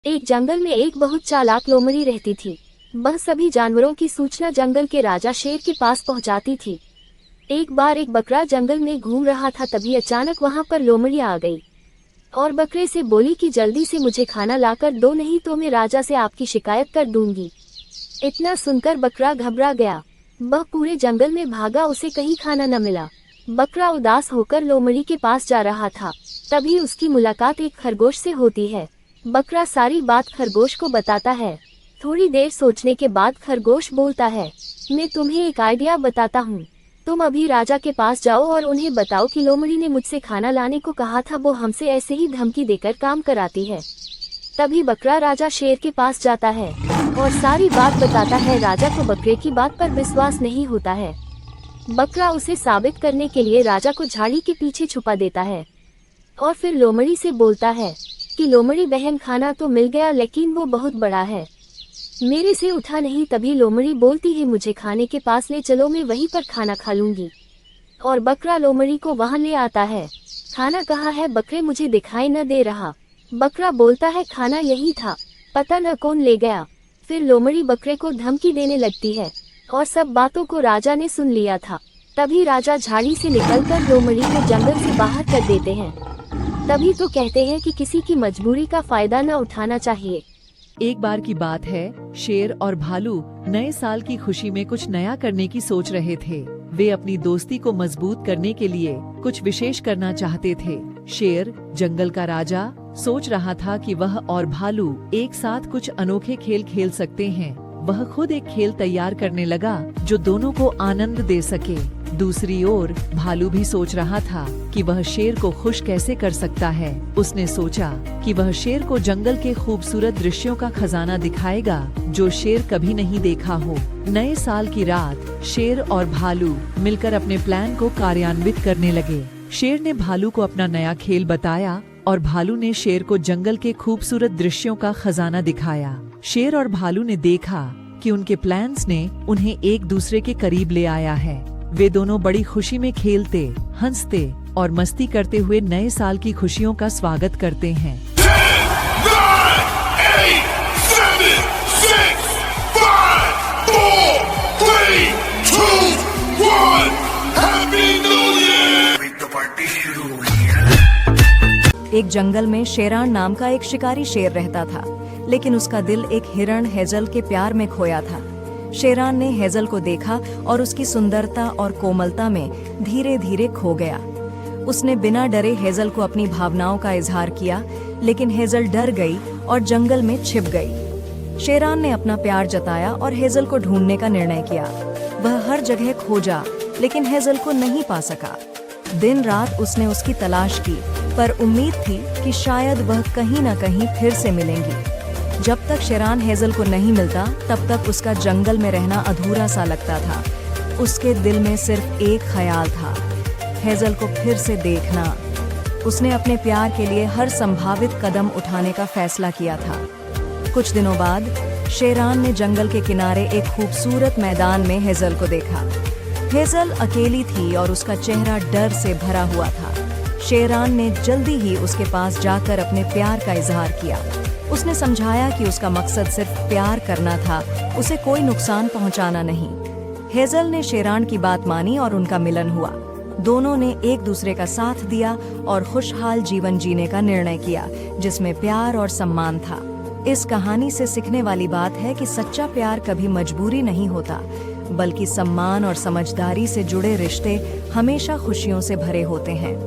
एक जंगल में एक बहुत चालाक लोमड़ी रहती थी। वह सभी जानवरों की सूचना जंगल के राजा शेर के पास पहुंचाती थी। एक बार एक बकरा जंगल में घूम रहा था, तभी अचानक वहां पर लोमड़ी आ गई और बकरे से बोली कि जल्दी से मुझे खाना लाकर दो, नहीं तो मैं राजा से आपकी शिकायत कर दूंगी। इतना सुनकर बकरा घबरा गया। वह पूरे जंगल में भागा, उसे कहीं खाना न मिला। बकरा उदास होकर लोमड़ी के पास जा रहा था, तभी उसकी मुलाकात एक खरगोश से होती है। बकरा सारी बात खरगोश को बताता है। थोड़ी देर सोचने के बाद खरगोश बोलता है, मैं तुम्हें एक आइडिया बताता हूँ। तुम अभी राजा के पास जाओ और उन्हें बताओ कि लोमड़ी ने मुझसे खाना लाने को कहा था, वो हमसे ऐसे ही धमकी देकर काम कराती है। तभी बकरा राजा शेर के पास जाता है और सारी बात बताता है। राजा को बकरे की बात पर विश्वास नहीं होता है। बकरा उसे साबित करने के लिए राजा को झाड़ी के पीछे छुपा देता है और फिर लोमड़ी से बोलता है कि लोमड़ी बहन, खाना तो मिल गया, लेकिन वो बहुत बड़ा है, मेरे से उठा नहीं। तभी लोमड़ी बोलती है, मुझे खाने के पास ले चलो, मैं वहीं पर खाना खा लूंगी। और बकरा लोमड़ी को वहां ले आता है। खाना कहाँ है बकरे, मुझे दिखाई न दे रहा। बकरा बोलता है, खाना यही था, पता न कौन ले गया। फिर लोमड़ी बकरे को धमकी देने लगती है और सब बातों को राजा ने सुन लिया था। तभी राजा झाड़ी से निकलकर लोमड़ी को जंगल से बाहर कर देते हैं। तभी तो कहते हैं कि किसी की मजबूरी का फायदा न उठाना चाहिए। एक बार की बात है, शेर और भालू नए साल की खुशी में कुछ नया करने की सोच रहे थे। वे अपनी दोस्ती को मजबूत करने के लिए कुछ विशेष करना चाहते थे। शेर, जंगल का राजा, सोच रहा था कि वह और भालू एक साथ कुछ अनोखे खेल खेल सकते हैं। वह खुद एक खेल तैयार करने लगा जो दोनों को आनंद दे सके। दूसरी ओर भालू भी सोच रहा था कि वह शेर को खुश कैसे कर सकता है। उसने सोचा कि वह शेर को जंगल के खूबसूरत दृश्यों का खजाना दिखाएगा जो शेर कभी नहीं देखा हो। नए साल की रात शेर और भालू मिलकर अपने प्लान को कार्यान्वित करने लगे। शेर ने भालू को अपना नया खेल बताया और भालू ने शेर को जंगल के खूबसूरत दृश्यों का खजाना दिखाया। शेर और भालू ने देखा कि उनके प्लान्स ने उन्हें एक दूसरे के करीब ले आया है। वे दोनों बड़ी खुशी में खेलते, हंसते और मस्ती करते हुए नए साल की खुशियों का स्वागत करते हैं। 10, 9, 8, 7, 6, 5, 4, 3, 2, 1, Happy New Year! तो पार्टी शुरू हुई है। एक जंगल में शेरान नाम का एक शिकारी शेर रहता था, लेकिन उसका दिल एक हिरण हेजल के प्यार में खोया था। शेरान ने हेजल को देखा और उसकी सुंदरता और कोमलता में धीरे धीरे खो गया। उसने बिना डरे हेजल को अपनी भावनाओं का इजहार किया, लेकिन हेजल डर गई और जंगल में छिप गई। शेरान ने अपना प्यार जताया और हेजल को ढूंढने का निर्णय किया। वह हर जगह खोजा, लेकिन हेजल को नहीं पा सका। दिन रात उसने उसकी तलाश की, पर उम्मीद थी कि शायद वह कहीं न कहीं फिर से मिलेंगी। जब तक शेरान हेजल को नहीं मिलता, तब तक उसका जंगल में रहना अधूरा सा लगता था। उसके दिल में सिर्फ एक ख्याल था, हेजल को फिर से देखना। उसने अपने प्यार के लिए हर संभावित कदम उठाने का फैसला किया था। कुछ दिनों बाद शेरान ने जंगल के किनारे एक खूबसूरत मैदान में हेजल को देखा। हेजल अकेली थी और उसका चेहरा डर से भरा हुआ था। शेरान ने जल्दी ही उसके पास जाकर अपने प्यार का इजहार किया। उसने समझाया कि उसका मकसद सिर्फ प्यार करना था, उसे कोई नुकसान पहुंचाना नहीं। हेजल ने शेरान की बात मानी और उनका मिलन हुआ। दोनों ने एक दूसरे का साथ दिया और खुशहाल जीवन जीने का निर्णय किया, जिसमें प्यार और सम्मान था। इस कहानी से सीखने वाली बात है कि सच्चा प्यार कभी मजबूरी नहीं होता, बल्कि सम्मान और समझदारी से जुड़े रिश्ते हमेशा खुशियों से भरे होते हैं।